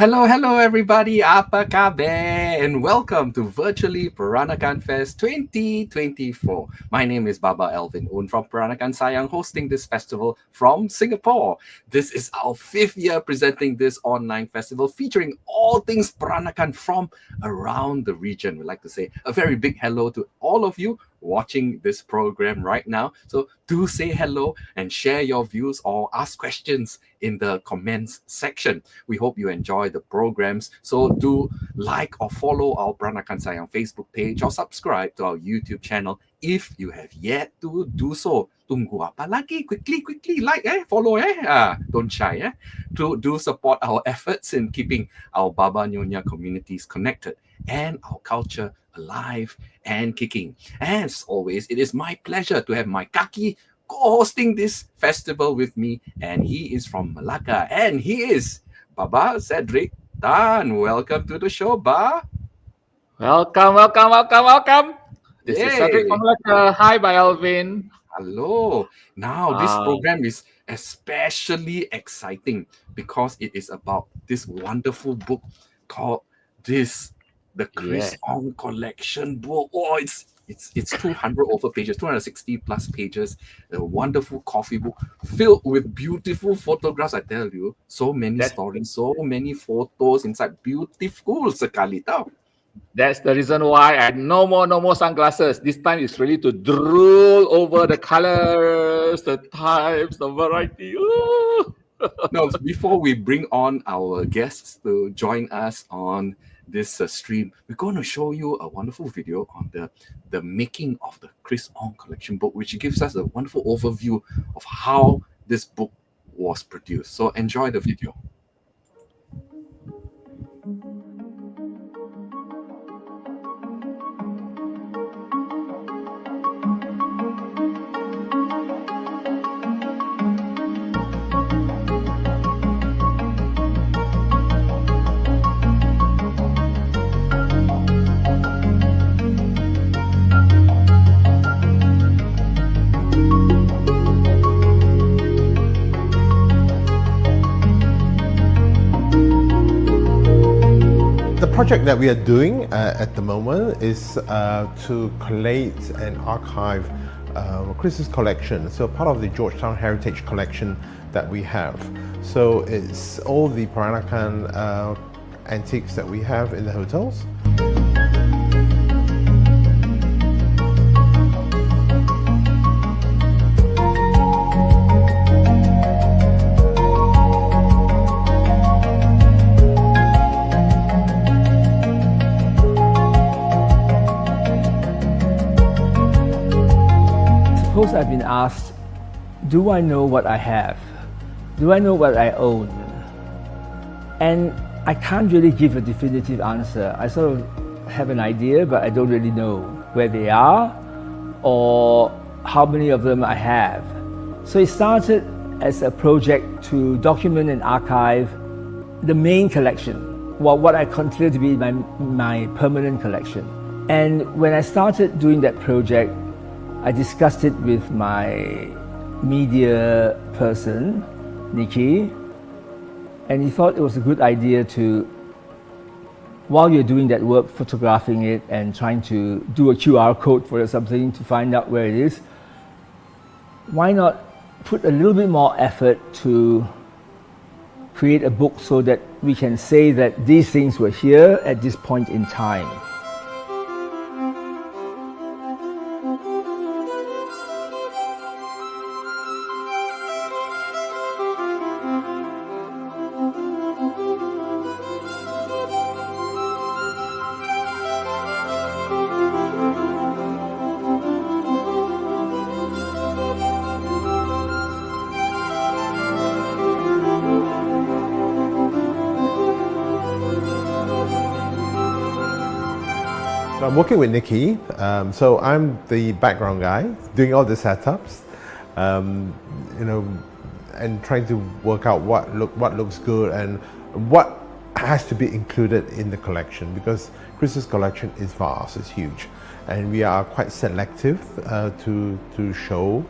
Hello everybody, apa kabar? And welcome to Virtually Peranakan Fest 2024. My name is Baba Alvin Un from Peranakan Sayang, hosting this festival from Singapore. This is our fifth year presenting this online festival featuring all things Peranakan from around the region. We'd like to say a very big hello to all of you watching this program right now. So do say hello and share your views or ask questions in the comments section. We hope you enjoy the programs. So do like or follow our Peranakan Sayang Facebook page or subscribe to our YouTube channel if you have yet to do so. Tunggu apa lagi? Quickly, like, follow, don't shy, to do support our efforts in keeping our Baba Nyonya communities connected and our culture alive and kicking. As always, it is my pleasure to have my kaki co-hosting this festival with me, and he is from Malacca, and he is Baba Cedric Tan. Welcome to the show, Ba. Welcome. This is Cedric Yay! from Malacca. Hi, by Alvin. Hello. Now, this Uh, program is especially exciting because it is about this wonderful book called the Chris yeah, Ong Collection book. Oh, it's 200 over pages, 260 plus pages. A wonderful coffee book filled with beautiful photographs. I tell you, so many that, stories, so many photos inside. Beautiful sekali tau. that's the reason why I no more sunglasses. This time it's really to drool over the colors, the types, the variety. Ooh. Now, before we bring on our guests to join us on this stream, we're going to show you a wonderful video on the making of the Chris Ong Collection book, which gives us a wonderful overview of how this book was produced. So enjoy the video. The project that we are doing at the moment is to collate and archive Chris's collection. So part of the Georgetown Heritage Collection that we have. So it's all the Peranakan antiques that we have in the hotels. Suppose I've been asked, do I know what I have? Do I know what I own? And I can't really give a definitive answer. I sort of have an idea, but I don't really know where they are or how many of them I have. So it started as a project to document and archive the main collection, what I consider to be my permanent collection. And when I started doing that project, I discussed it with my media person, Nikki, and he thought it was a good idea to, while you're doing that work, photographing it and trying to do a QR code for something to find out where it is, why not put a little bit more effort to create a book so that we can say that these things were here at this point in time. So I'm working with Nikki. So I'm the background guy doing all the setups, and trying to work out what looks good and what has to be included in the collection, because Chris's collection is vast, it's huge, and we are quite selective to show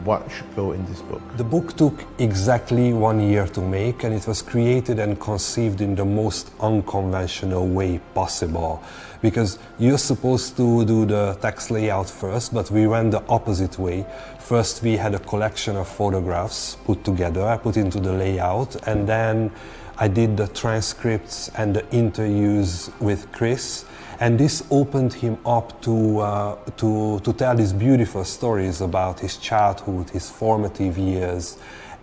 what should go in this book? The book took exactly 1 year to make, and it was created and conceived in the most unconventional way possible. Because you're supposed to do the text layout first, but we went the opposite way. First, we had a collection of photographs put together, put into the layout, and then I did the transcripts and the interviews with Chris. And this opened him up to tell these beautiful stories about his childhood, his formative years,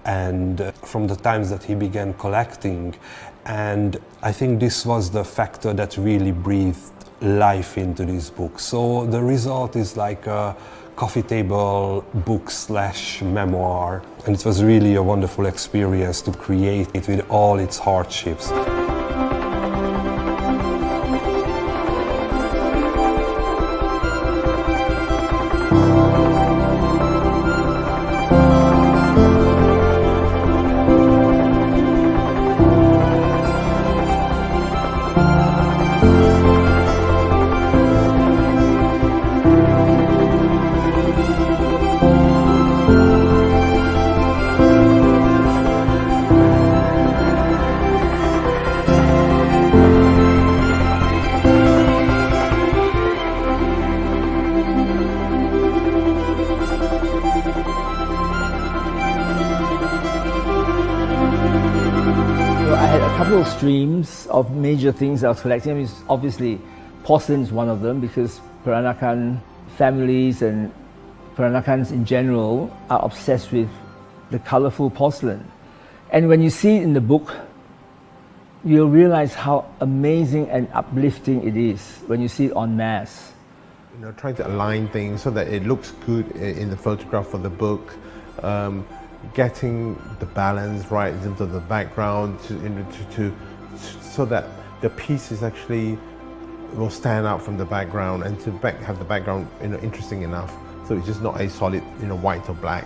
and from the times that he began collecting. And I think this was the factor that really breathed life into this book. So the result is like a coffee table book / memoir. And it was really a wonderful experience to create it with all its hardships. Streams of major things I was collecting. I mean, obviously, porcelain is one of them because Peranakan families and Peranakans in general are obsessed with the colorful porcelain. And when you see it in the book, you'll realize how amazing and uplifting it is when you see it en masse. You know, trying to align things so that it looks good in the photograph for the book. Getting the balance right in terms of the background so that the pieces actually will stand out from the background and to have the background interesting enough so it's just not a solid white or black,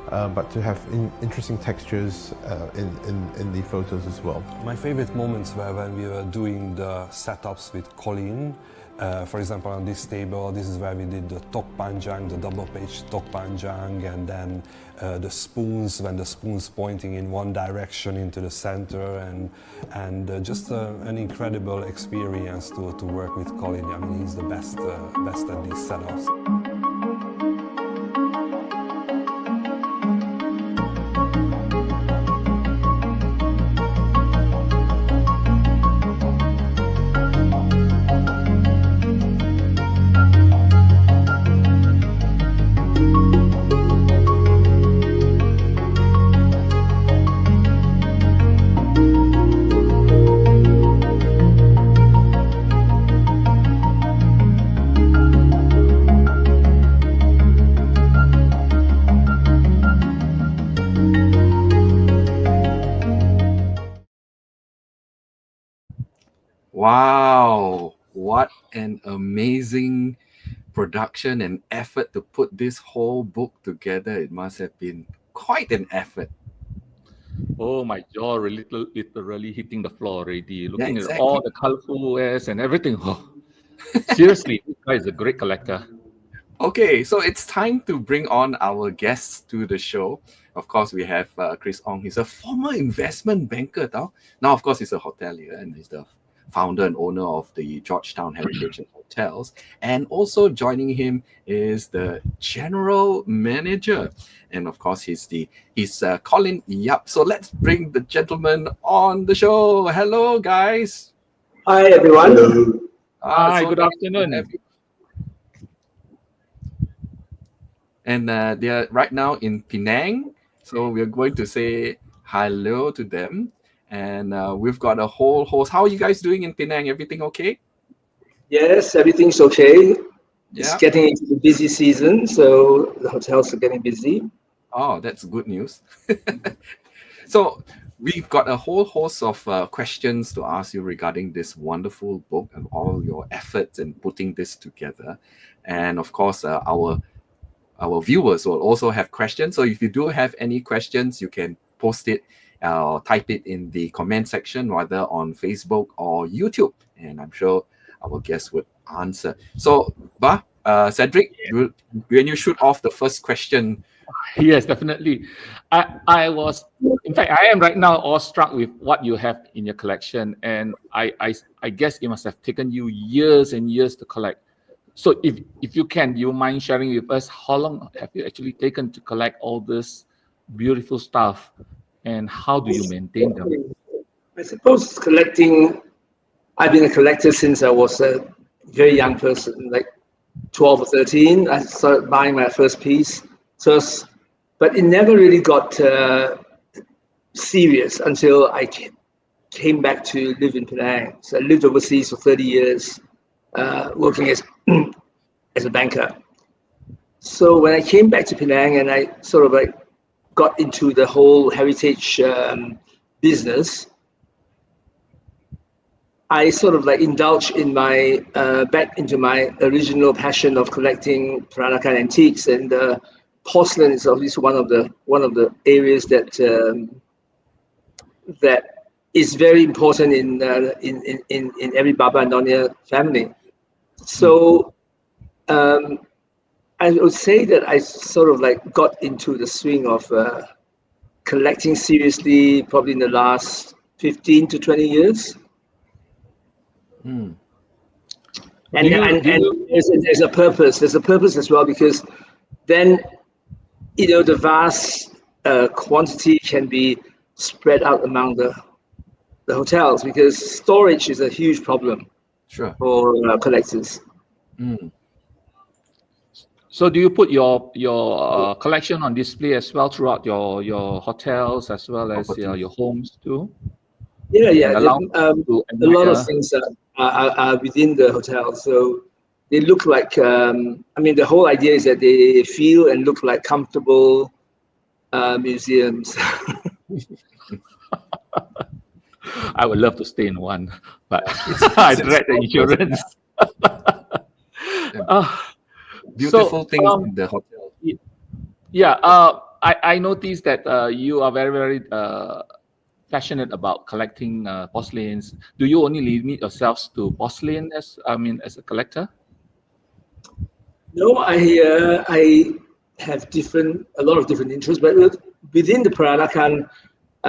but to have interesting textures in the photos as well. My favorite moments were when we were doing the setups with Colin. For example, on this table, this is where we did the tok panjang, the double page tok panjang, and then the spoons, when the spoons pointing in one direction into the center, and just an incredible experience to work with Colin. I mean, he's the best at these setups. Wow, what an amazing production and effort to put this whole book together. It must have been quite an effort. Oh, my jaw literally hitting the floor already. Looking exactly. at all the colorful wares and everything. Oh, seriously, this guy is a great collector. Okay, so it's time to bring on our guests to the show. Of course, we have Chris Ong. He's a former investment banker. Now, of course, he's a hotelier and he's the founder and owner of the Georgetown Heritage and Hotels. And also joining him is the general manager. And of course, he's Colin Yap. So let's bring the gentleman on the show. Hello, guys. Hi, everyone. Hi, good afternoon. And they are right now in Penang. So we're going to say hello to them. And we've got a whole host. How are you guys doing in Penang? Everything okay? Yes, everything's okay. It's getting into the busy season, so the hotels are getting busy. Oh, that's good news. So we've got a whole host of questions to ask you regarding this wonderful book and all your efforts in putting this together. And of course, our viewers will also have questions. So if you do have any questions, you can post it or type it in the comment section, whether on Facebook or YouTube. And I'm sure our guests would answer. So, Cedric, when you shoot off the first question, Yes, definitely. I was, in fact, I am right now awestruck with what you have in your collection, and I guess it must have taken you years and years to collect. So if you can, do you mind sharing with us how long have you actually taken to collect all this beautiful stuff, and how do you maintain them? I suppose collecting, I've been a collector since I was a very young person, like 12 or 13. I started buying my first piece. So, but it never really got serious until I came back to live in Penang. So I lived overseas for 30 years, working as, as a banker. So when I came back to Penang and I sort of like got into the whole heritage business, I sort of like indulged in my back into my original passion of collecting Peranakan antiques, and porcelain is obviously one of the areas that is very important in every Baba and Nonya family. So I would say that I sort of like got into the swing of collecting seriously probably in the last 15 to 20 years. And there's a purpose. There's a purpose as well, because then the vast quantity can be spread out among the hotels, because storage is a huge problem for collectors. So do you put your collection on display as well throughout your hotels as well as your homes too? Yeah. And allow A lot of things are within the hotel, so they look like. The whole idea is that they feel and look like comfortable museums. I would love to stay in one, but I dread the insurance. Beautiful things in the hotel. Yeah, I noticed that you are very, very passionate about collecting porcelains. Do you only limit yourselves to porcelain as a collector? No, I have a lot of different interests, but within the Peranakan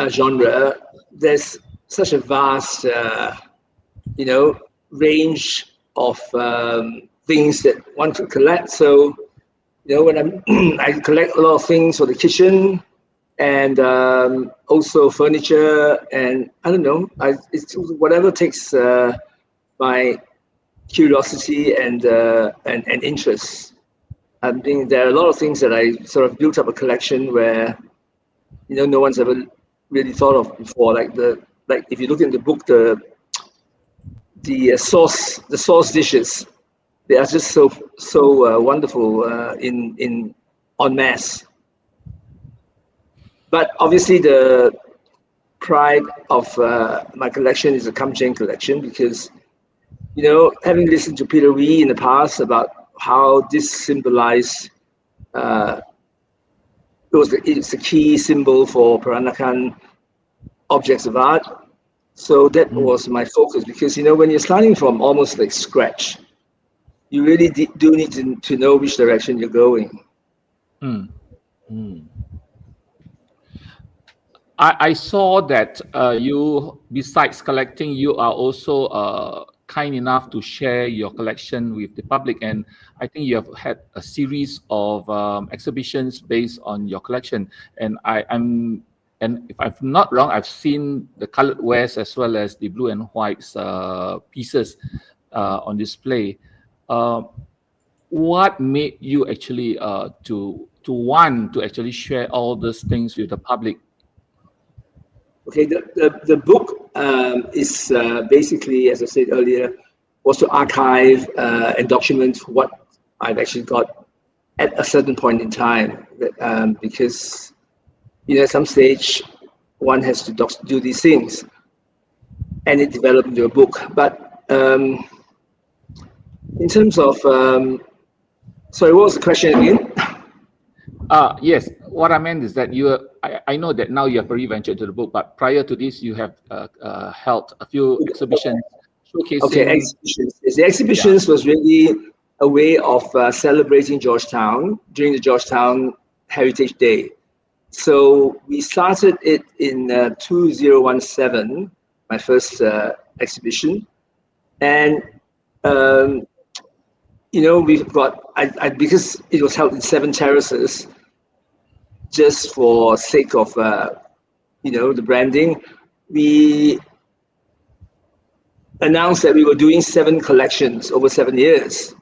genre, there's such a vast, range of things that one could collect. So, when I collect a lot of things for the kitchen, and also furniture, and I don't know, it's whatever takes my curiosity and interest. I think there are a lot of things that I sort of built up a collection where no one's ever really thought of before. Like if you look in the book, the sauce dishes, they are just so wonderful in en masse. But obviously the pride of my collection is the Kamcheng collection, because having listened to Peter Wee in the past about how this symbolized, it's a key symbol for Peranakan objects of art. So that was my focus, because when you're starting from almost like scratch, you really do need to know which direction you're going. I saw that you, besides collecting, you are also kind enough to share your collection with the public, and I think you have had a series of exhibitions based on your collection. And and if I'm not wrong, I've seen the colored wares as well as the blue and whites pieces on display. What made you actually to want to actually share all those things with the public? Okay, the book is basically, as I said earlier, was to archive and document what I've actually got at a certain point in time, because at some stage one has to do these things, and it developed into a book. But in terms of, sorry, what was the question again? Yes, what I meant is that I know that now you have already ventured to the book, but prior to this, you have held a few exhibitions showcasing. Okay, exhibitions. The exhibitions was really a way of celebrating Georgetown during the Georgetown Heritage Day. So we started it in 2017, my first exhibition, and we've got because it was held in 7 terraces, just for sake of the branding, we announced that we were doing 7 collections over 7 years.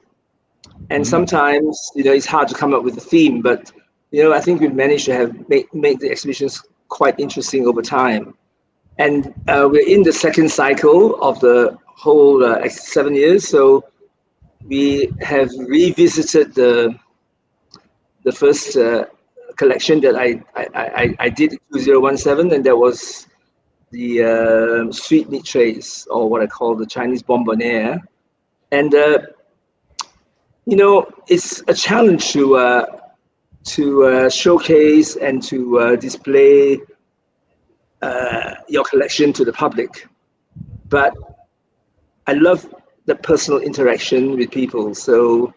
And sometimes, it's hard to come up with a theme, but, I think we've managed to have make the exhibitions quite interesting over time. And we're in the second cycle of the whole 7 years. So we have revisited the first collection that I did in 2017, and that was the sweet meat trays, or what I call the Chinese bonbonniere. And it's a challenge to showcase and to display your collection to the public, but I love the personal interaction with people, so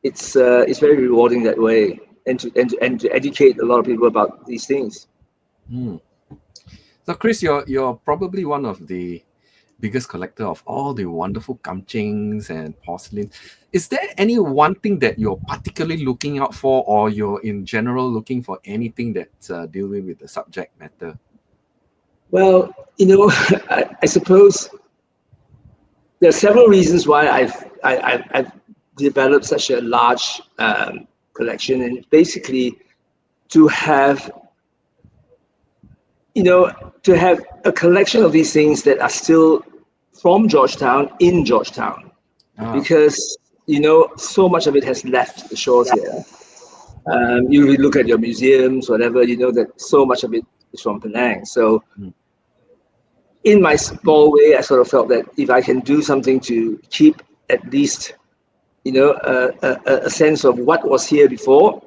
it's very rewarding that way, and to educate a lot of people about these things. So Chris, you're probably one of the biggest collector of all the wonderful kamchings and porcelain. Is there any one thing that you're particularly looking out for, or you're in general looking for anything that's dealing with the subject matter? Well, I suppose there are several reasons why I've developed such a large collection, and basically to have a collection of these things that are still from Georgetown in Georgetown, because so much of it has left the shores here. You look at your museums, whatever, that so much of it is from Penang. So in my small way, I sort of felt that if I can do something to keep at least a sense of what was here before,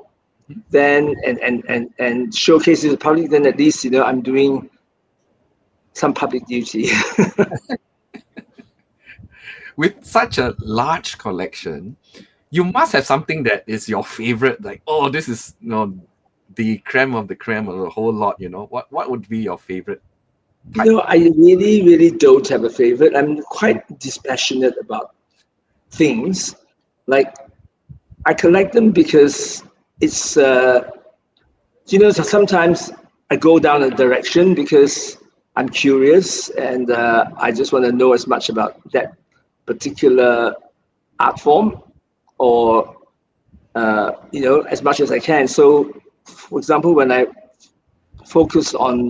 then and showcase it to the public, then at least I'm doing some public duty. With such a large collection, you must have something that is your favorite, like, oh, this is the creme of the creme of the whole lot. What would be your favorite type? I really, really don't have a favorite. I'm quite dispassionate about things. Like, I collect them because it's sometimes I go down a direction because I'm curious, and I just want to know as much about that particular art form, or as much as I can. So, for example, when I focus on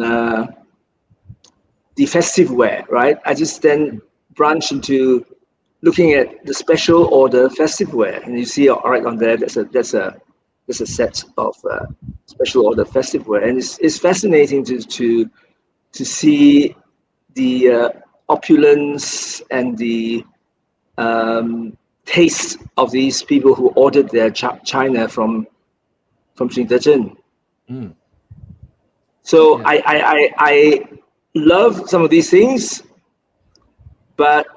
the festive wear, right, I just then branch into looking at the special order festive wear, and you see right on there, there's a set of special order festive wear, and it's fascinating to see the opulence and the taste of these people who ordered their china from Xinjiang. So I love some of these things, but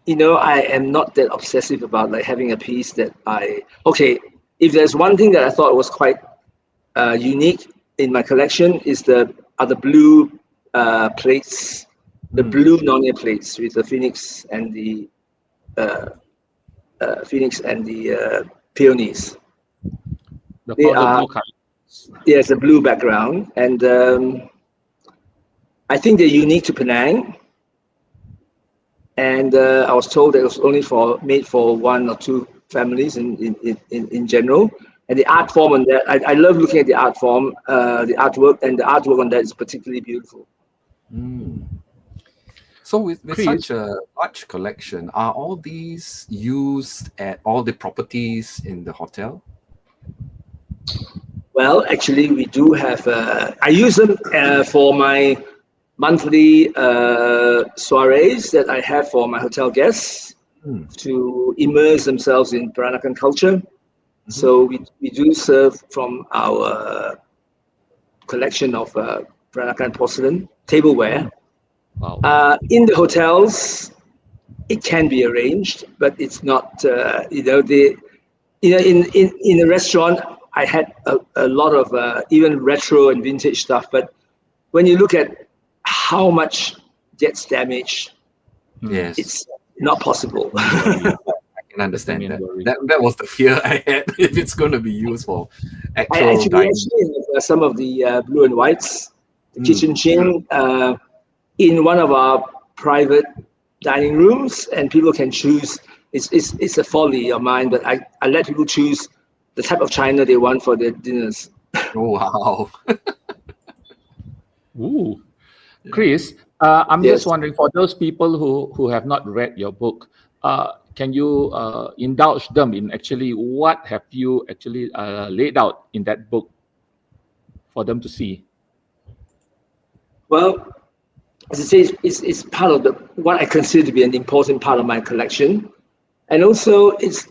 I am not that obsessive about like having a piece that if there's one thing that I thought was quite unique in my collection is the blue plates, the blue Nonia plates with the phoenix and the peonies. They are, yes, a blue background, and I think they're unique to Penang. And I was told that it was only made for 1 or 2 families in general. And the art form on that, I love looking at the art form, the artwork, and the artwork on that is particularly beautiful. So with such a large collection, are all these used at all the properties in the hotel? Well, actually, we do have, I use them for my monthly soirees that I have for my hotel guests to immerse themselves in Peranakan culture. So we do serve from our collection of Peranakan porcelain tableware. Wow. In the hotels, it can be arranged, but it's not. In a restaurant, I had a lot of even retro and vintage stuff. But when you look at how much gets damaged, Yes. it's not possible. I can understand that. That was the fear I had if it's going to be used for actual I actually dining. have some of the blue and whites, the kitchen chin, in one of our private dining rooms, and people can choose. It's a folly of mine, but I let people choose the type of china they want for their dinners. Oh, wow. Ooh. Chris, I'm Yes. just wondering, for those people who have not read your book, can you indulge them in actually what have you actually laid out in that book for them to see? Well, as I say, it's part of what I consider to be an important part of my collection, and also it's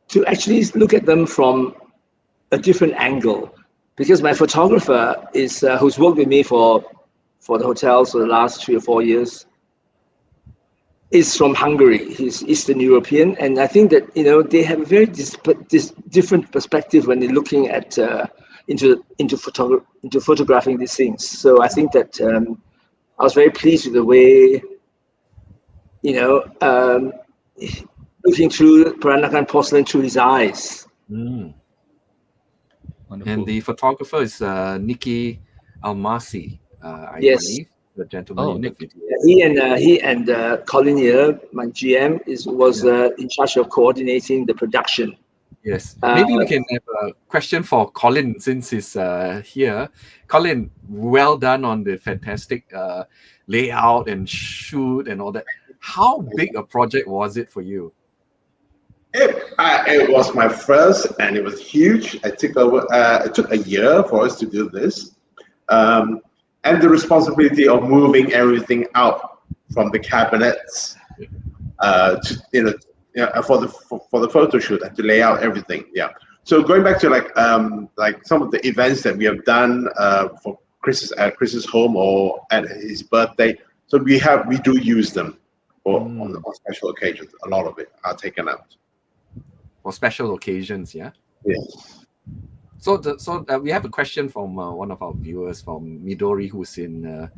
to actually look at them from a different angle, because my photographer is who's worked with me for the hotels for the last 3 or 4 years is from Hungary. He's Eastern European, and I think that they have a very different perspective when they're looking at into photographing these things. So I think that I was very pleased with the way looking through Peranakan porcelain through his eyes. Wonderful. And the photographer is Nikki Almasi, I Yes. believe, the gentleman in the Nick. video. He and Colin here, my GM, was in charge of coordinating the production. Yes, maybe we can have a question for Colin since he's here. Colin, well done on the fantastic layout and shoot and all that. How big a project was it for you? It was my first, and it was huge. It took a year for us to do this, and the responsibility of moving everything out from the cabinets for the photo shoot and to lay out everything. Yeah. So going back to like some of the events that we have done for Chris's home or at his birthday. So we do use them on special occasions. A lot of it are taken out. For special occasions, yeah? Yes. So we have a question from one of our viewers from Midori, who's in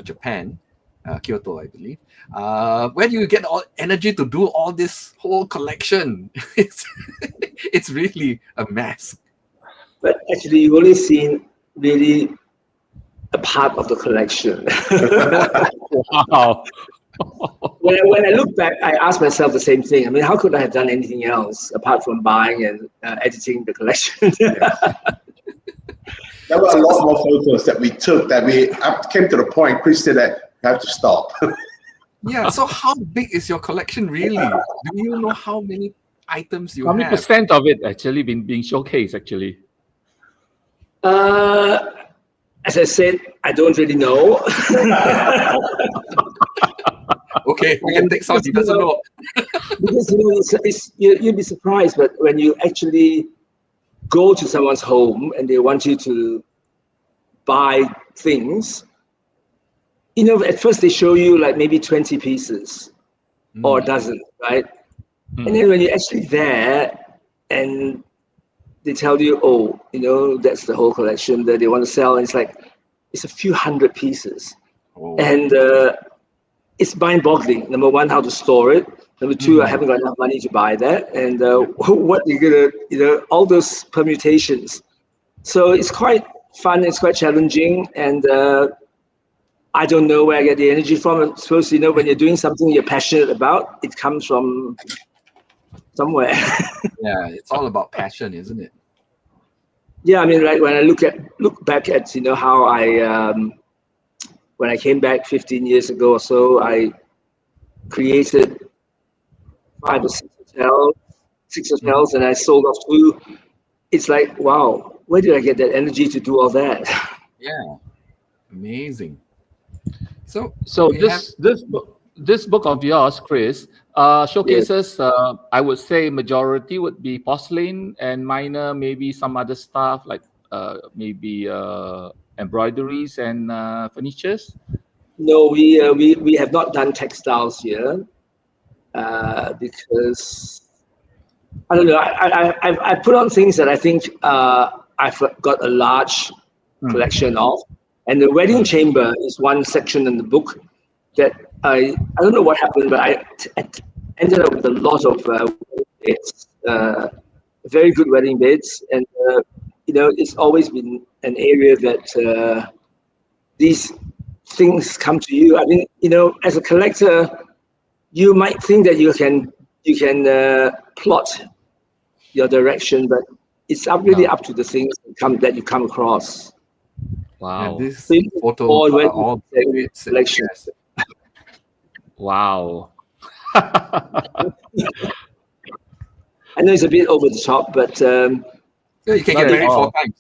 Japan, Kyoto, I believe. Where do you get all energy to do all this whole collection? It's really a mess. But actually, you've only seen really a part of the collection. Wow. When I look back, I ask myself the same thing. I mean, how could I have done anything else apart from buying and editing the collection? There were a lot more photos that we took that we came to the point, Chris said that you have to stop. Yeah, so how big is your collection really? Do you know how many items you How many have? percent of it actually being showcased actually? As I said, I don't really know. Okay, we can take some. He doesn't know. Because you'd be surprised, but when you actually go to someone's home and they want you to buy things, at first they show you like maybe 20 pieces or a dozen, right? And then when you're actually there and they tell you, that's the whole collection that they want to sell, and it's a few hundred pieces. Oh. And it's mind-boggling. Number one, how to store it. Number two, I haven't got enough money to buy that. And what you're gonna, all those permutations. So it's quite fun. It's quite challenging, and I don't know where I get the energy from. I'm supposed to, when you're doing something you're passionate about, it comes from somewhere. Yeah, it's all about passion, isn't it? Yeah, I mean, like when I look back at how I when I came back 15 years ago or so, I created 5 or 6 hotels, and I sold off 2. It's like, wow, where did I get that energy to do all that? Yeah, amazing. So this book of yours, Chris, showcases. I would say majority would be porcelain, and minor maybe some other stuff like maybe embroideries and furnitures. No, we have not done textiles here because I don't know. I put on things that I think I've got a large collection of, and the wedding chamber is one section in the book that I don't know what happened, but I ended up with a lot of beds, very good wedding beds, and it's always been an area that these things come to you. I mean, as a collector, you might think that you can plot your direction, but it's really up to the things that you come across. And Wow. these So you photos all are went all to great collection. yes. Wow. I know it's a bit over the top, but Yeah, you can Not get at married 4 all. times.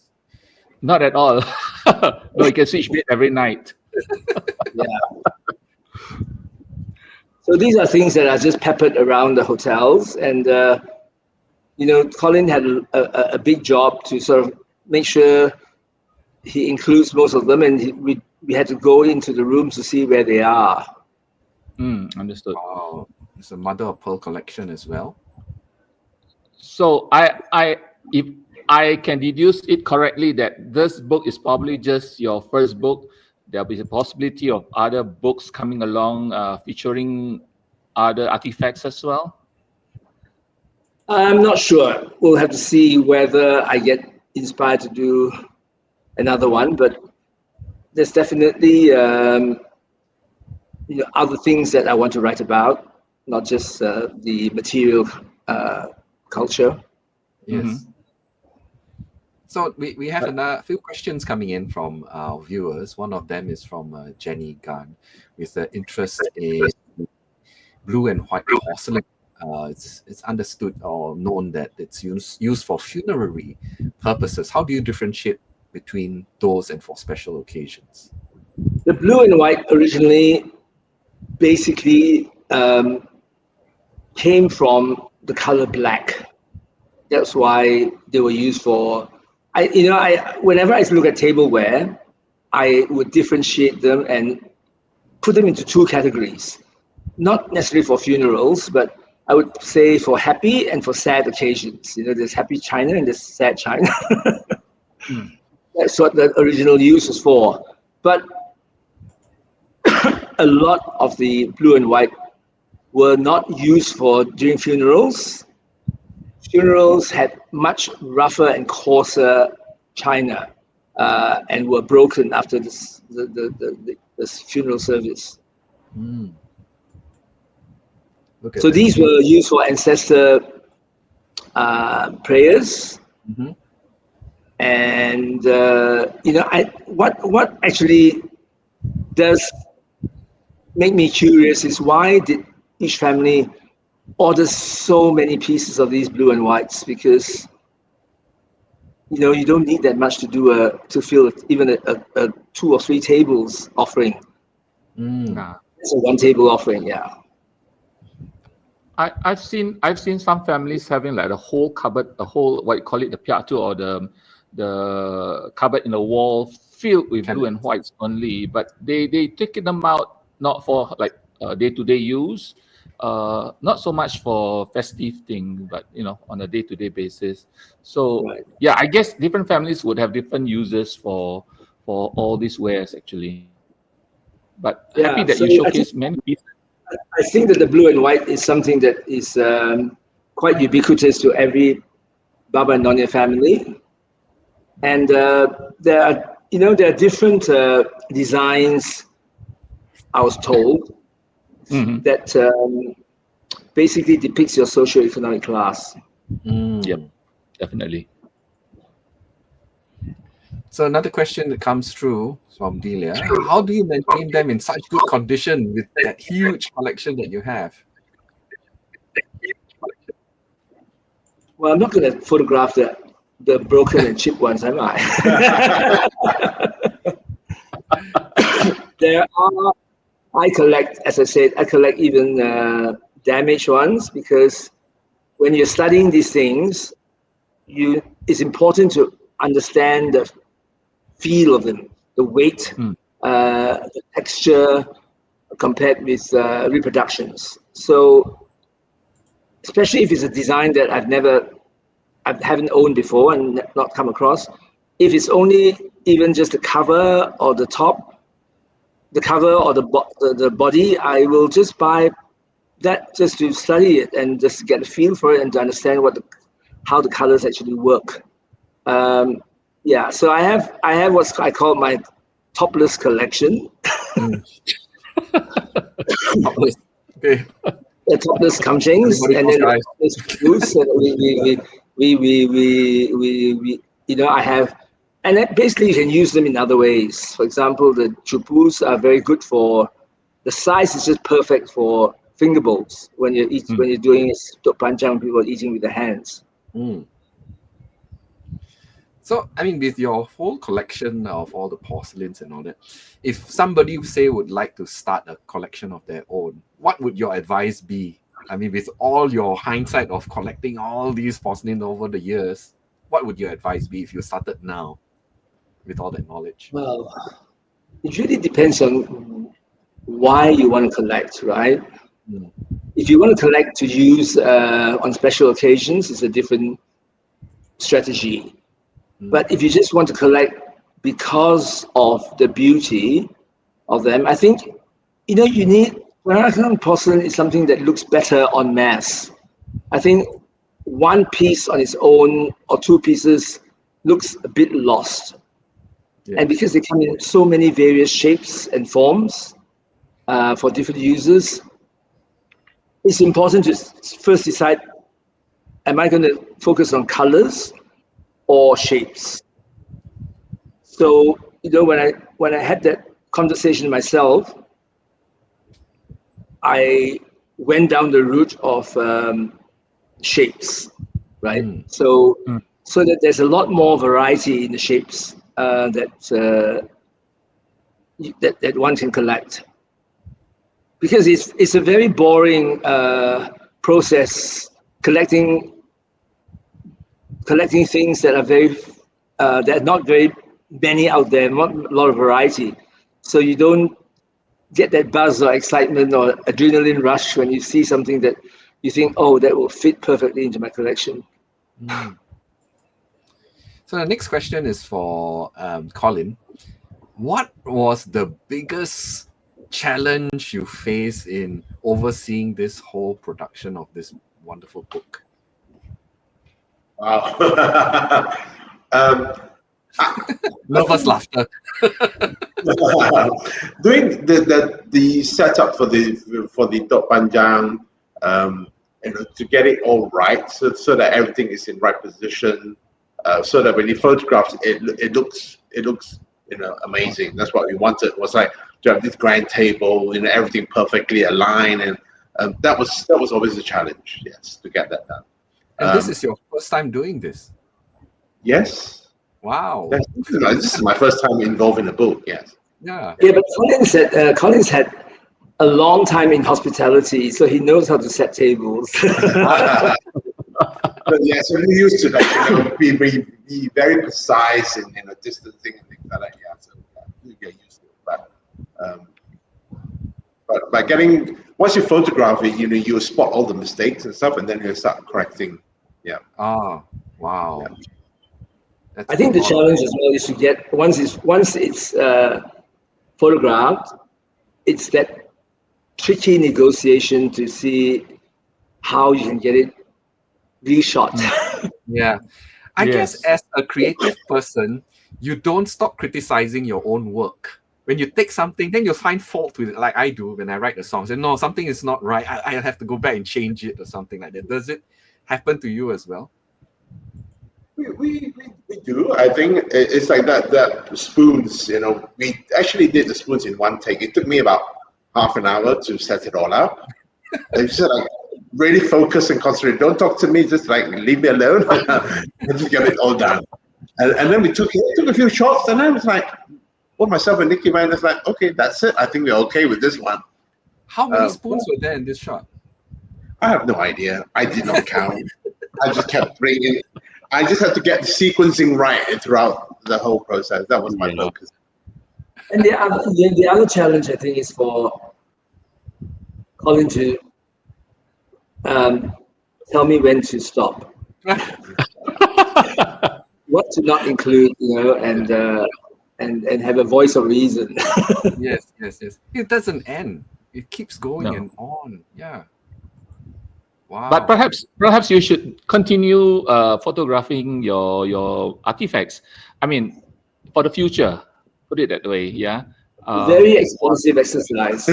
Not at all. No, you can switch bed every night. yeah. So these are things that are just peppered around the hotels, and Colin had a big job to sort of make sure he includes most of them, and we had to go into the rooms to see where they are. Understood. Wow, it's a mother of pearl collection as well. So if I can deduce it correctly, that this book is probably just your first book. There'll be a possibility of other books coming along, featuring other artifacts as well. I'm not sure. We'll have to see whether I get inspired to do another one, but there's definitely other things that I want to write about, not just the material culture. Yes. So we have a few questions coming in from our viewers. One of them is from Jenny Gunn with the interest in blue and white porcelain. It's understood or known that it's used for funerary purposes. How do you differentiate between those and for special occasions? The blue and white originally basically came from the color black. That's why they were used for. Whenever I look at tableware, I would differentiate them and put them into two categories. Not necessarily for funerals, but I would say for happy and for sad occasions. There's happy china and there's sad china. That's what the original use was for. But a lot of the blue and white were not used for during funerals. Funerals had much rougher and coarser china and were broken after the funeral service. Look at So that. these were used for ancestor prayers. And what actually does make me curious is why did each family order so many pieces of these blue and whites? Because you don't need that much to do to fill even a 2 or 3 tables offering. It's a 1 table offering, yeah. I've seen some families having like a whole cupboard, a whole what you call it, the piatu, or the cupboard in the wall filled with blue and whites only, but they take them out not for like day-to-day use, not so much for festive thing, but on a day-to-day basis. So yeah, I guess different families would have different uses for all these wares actually. But happy that you showcase many pieces. I think that the blue and white is something that is quite ubiquitous to every Baba and Nonya family, and there are different designs. I was told that basically depicts your socioeconomic class. Yep, definitely. So another question that comes through from Delia: how do you maintain them in such good condition with that huge collection that you have? Well, I'm not going to photograph the broken and chipped ones, am I? I collect, as I said, even damaged ones, because when you're studying these things, it's important to understand the feel of them, the weight, the texture, compared with reproductions. So especially if it's a design that I haven't owned before and not come across. If it's only even just the cover or the top, the cover or the body, I will just buy that just to study it and just get a feel for it and to understand how the colors actually work. Yeah, so I have what I call my topless collection. Topless. Okay. The topless kamchings, Everybody and close then your the eyes. topless chupus, and we I have, and then basically you can use them in other ways. For example, the chupus are very good for, the size is just perfect for finger bowls when when you're doing tok panjang, people are eating with their hands. Mm. So, I mean, with your whole collection of all the porcelains and all that, if somebody, say, would like to start a collection of their own, what would your advice be? I mean, with all your hindsight of collecting all these porcelain over the years, what would your advice be if you started now with all that knowledge? Well, it really depends on why you want to collect, right? Mm. If you want to collect to use on special occasions, it's a different strategy. But if you just want to collect because of the beauty of them, I think, you need, Peranakan porcelain is something that looks better on mass. I think one piece on its own or two pieces looks a bit lost. Yes. And because they come in so many various shapes and forms for different users, it's important to first decide, am I going to focus on colors or shapes? So, when I had that conversation myself, I went down the route of shapes, right? So that there's a lot more variety in the shapes that one can collect. Because it's a very boring process collecting things that are that are not very many out there, not a lot of variety. So you don't get that buzz or excitement or adrenaline rush when you see something that you think, oh, that will fit perfectly into my collection. So the next question is for Colin. What was the biggest challenge you faced in overseeing this whole production of this wonderful book? Wow. Nervous laughter. Doing the setup for the Tok Panjang, to get it all right, so that everything is in right position, so that when you photograph it looks amazing. That's what we wanted. Was like to have this grand table, everything perfectly aligned, and that was always a challenge. Yes, to get that done. And this is your first time doing this? Yes. Wow. Yes, this is my first time involved in a book. Yes. Yeah. Yeah, but Collins had a long time in hospitality, so he knows how to set tables. But yeah, so we used to be very precise in distancing and things like that. Yeah, so you get used to it. But by once you photograph it, you spot all the mistakes and stuff, and then you start correcting. Yeah. Ah, wow. Yeah. That's I think a the lot. challenge as well is to get once it's photographed, it's that tricky negotiation to see how you can get it reshot. Yeah. I guess Yes. as a creative person, you don't stop criticizing your own work. When you take something, then you'll find fault with it, like I do when I write a song. Say, no, something is not right. I have to go back and change it or something like that. Does it happen to you as well? We do. I think it's like that spoons. We actually did the spoons in one take. It took me about half an hour to set it all out. I just like really focus and concentrate. Don't talk to me. Just like leave me alone and just get it all done. And then we took a few shots, and I was like, myself and Nicky man, it's like, okay, that's it. I think we're okay with this one. How many spoons were there in this shot? I have no idea. I did not count. I just kept bringing. I just had to get the sequencing right throughout the whole process. That was my focus. And the other challenge, I think, is for Colin to tell me when to stop, what to not include, and have a voice of reason. Yes, yes, yes. It doesn't end. It keeps going No. and on. Yeah. But Wow. perhaps you should continue photographing your artifacts. I mean, for the future, put it that way. Yeah. Very expensive exercise.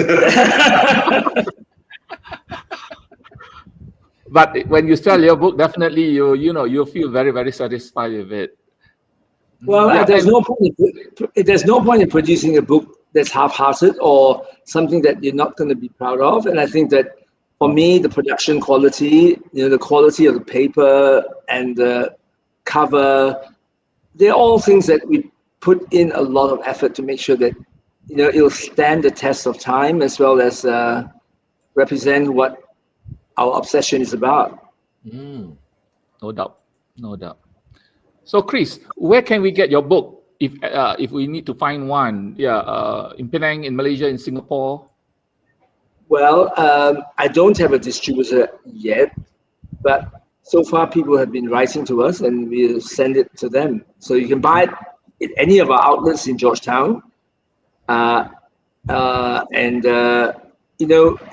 But when you sell your book, definitely you'll feel very, very satisfied with it. Well, Yeah, there's no point in producing a book that's half-hearted or something that you're not going to be proud of. And I think that for me, the production quality, the quality of the paper and the cover, they're all things that we put in a lot of effort to make sure that it'll stand the test of time, as well as represent what our obsession is about. Mm. no doubt, no doubt. So, Chris, where can we get your book if we need to find one? Yeah, in Penang, in Malaysia, in Singapore. Well, I don't have a distributor yet, but so far people have been writing to us, and we'll send it to them. So you can buy it at any of our outlets in Georgetown.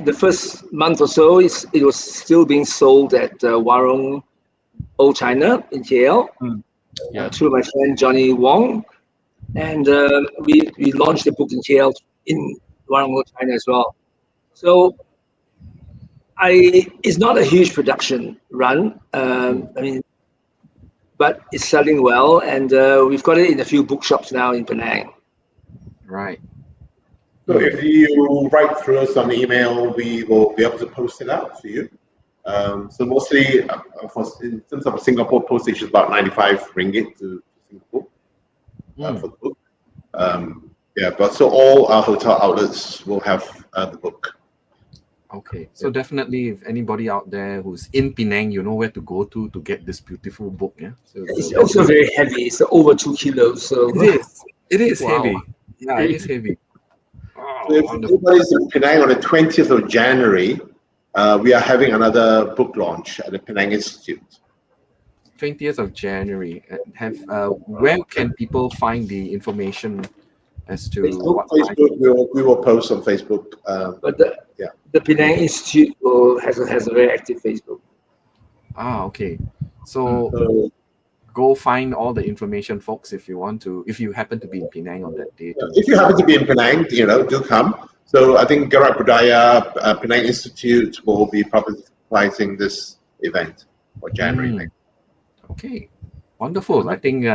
The first month or so, it was still being sold at Warung Old China in KL, Yeah. through my friend Johnny Wong. And we launched the book in KL in Warung Old China as well. So it's not a huge production run. But it's selling well, and we've got it in a few bookshops now in Penang. Right. So if you write through us on email, we will be able to post it out to you. So mostly, in terms of Singapore postage, is about 95 ringgit to Singapore for the book. But so all our hotel outlets will have the book. Okay. So definitely, if anybody out there who's in Penang, you know where to go to get this beautiful book. Yeah. So It's also very heavy. It's over 2 kilos. So it is. It is Wow. heavy. Yeah, it is heavy. Oh, So if wonderful. anybody's in Penang on the 20th of January, we are having another book launch at the Penang Institute. 20th of January. Where can people find the information as to what time? Facebook, we will post on Facebook. But the Penang Institute has a very active Facebook. Ah, okay. So go find all the information, folks, if you happen to be in Penang on that day. If you happen to be in Penang, do come. So I think Gerak Budaya Penang Institute will be publicizing this event for January. Okay, wonderful. I think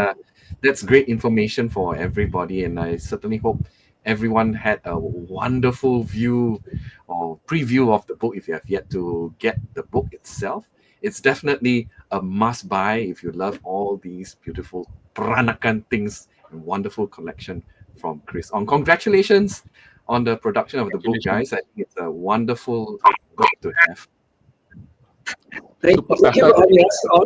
that's great information for everybody, and I certainly hope everyone had a wonderful view or preview of the book. If you have yet to get the book itself, it's definitely a must buy if you love all these beautiful Peranakan things and wonderful collection from Chris. Congratulations on the production of the book, guys. I think it's a wonderful book to have. Thank you for having us on.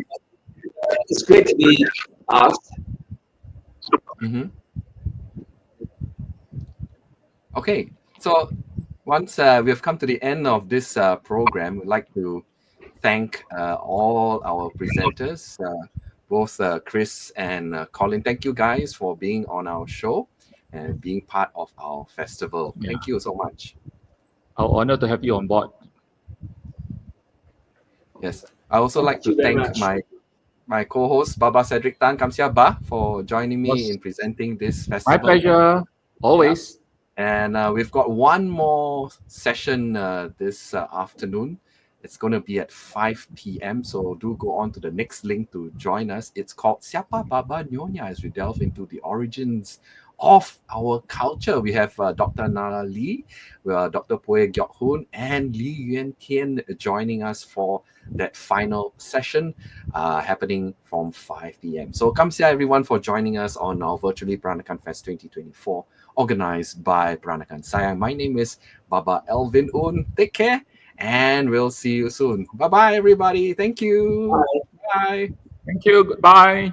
It's great to be asked. Okay, so once we have come to the end of this program, we'd like to thank all our presenters, both Chris and Colin. Thank you guys for being on our show and being part of our festival. Yeah. Thank you so much. Our honor to have you on board. Yes, I also like to thank my co-host Baba Cedric Tan Kamsia Ba for joining me in presenting this festival. My pleasure, always. Yeah. And we've got one more session this afternoon. It's going to be at 5 p.m. So do go on to the next link to join us. It's called Siapa Baba Nyonya, as we delve into the origins of our culture. We have Dr. Nara Lee, Dr. Poe Gyok Hoon, and Lee Yuan Tian joining us for that final session happening from 5 p.m. So come see everyone for joining us on our Virtually Peranakan Fest 2024, organized by Peranakan Sayang. My name is Baba Elvin Un. Take care, and we'll see you soon. Bye-bye, everybody. Thank you. Bye. Thank you. Goodbye.